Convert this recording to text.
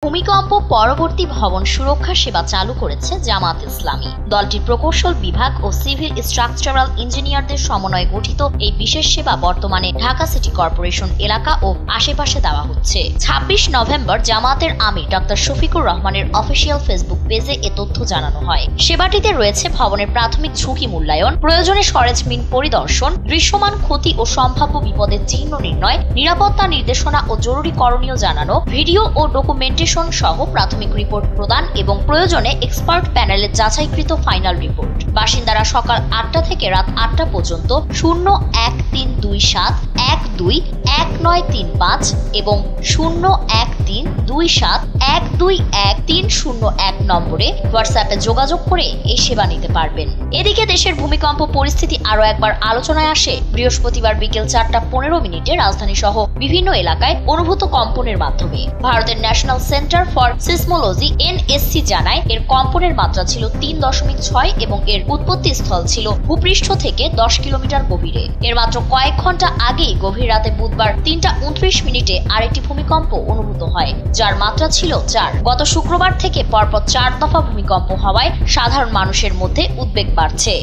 ভূমিকম্প পরবর্তী ভবন সুরক্ষা সেবা চালু করেছে জামায়াত ইসলামী। দলটির প্রকৌশল বিভাগ ও সিভিল স্ট্রাকচারাল ইঞ্জিনিয়ারদের সমন্বয়ে গঠিত এই বিশেষ সেবা বর্তমানে ঢাকা সিটি কর্পোরেশন এলাকা ও আশেপাশে দেওয়া হচ্ছে। ২৬ নভেম্বর জামায়াতের আমির ডক্টর শফিকুর রহমানের অফিসিয়াল ফেসবুক পেজে এ তথ্য জানানো হয়। সেবাটিতে রয়েছে ভবনের প্রাথমিক ঝুঁকি মূল্যায়ন, প্রয়োজনে সরেজমিন পরিদর্শন, দৃশ্যমান ক্ষতি ও সম্ভাব্য বিপদের চিহ্ন নির্ণয়, নিরাপত্তা নির্দেশনা ও জরুরি করণীয় জানানো, ভিডিও ও ডকুমেন্টেশন সহ প্রাথমিক রিপোর্ট প্রদান এবং প্রয়োজনে এক্সপার্ট প্যানেলের যাচাইকৃত ফাইনাল রিপোর্ট। বাসিন্দারা সকাল ৮টা থেকে রাত ৮টা পর্যন্ত 01327121935 এবং 01327121301 নম্বরে হোয়াটসঅ্যাপে যোগাযোগ করে এই সেবা নিতে পারবেন। এদিকে দেশের ভূমিকম্প পরিস্থিতি আরো একবার আলোচনায় আসে বৃহস্পতিবার বিকেল ৪টা ১৫ রাজধানী সহ বিভিন্ন এলাকায় অনুভূত কম্পনের মাধ্যমে। ভারতের national centre for seismology NSC জানায় এর কম্পনের মাত্রা ছিল ৩.৬ এবং এর উৎপত্তি স্থল ছিল ভূপৃষ্ঠ থেকে ১০ কিলোমিটার গভীরে। এর মাত্র কয়েক ঘন্টা আগেই গভীর রাতে বুধবার ৩টা ২৯ আরেকটি ভূমিকম্প অনুভূত হয়, যার মাত্রা ছিল ৪। গত শুক্রবার থেকে পরপর ৪ দফা ভূমিকম্প হওয়ায় সাধারণ মানুষের মধ্যে উদ্বেগ বাড়ছে।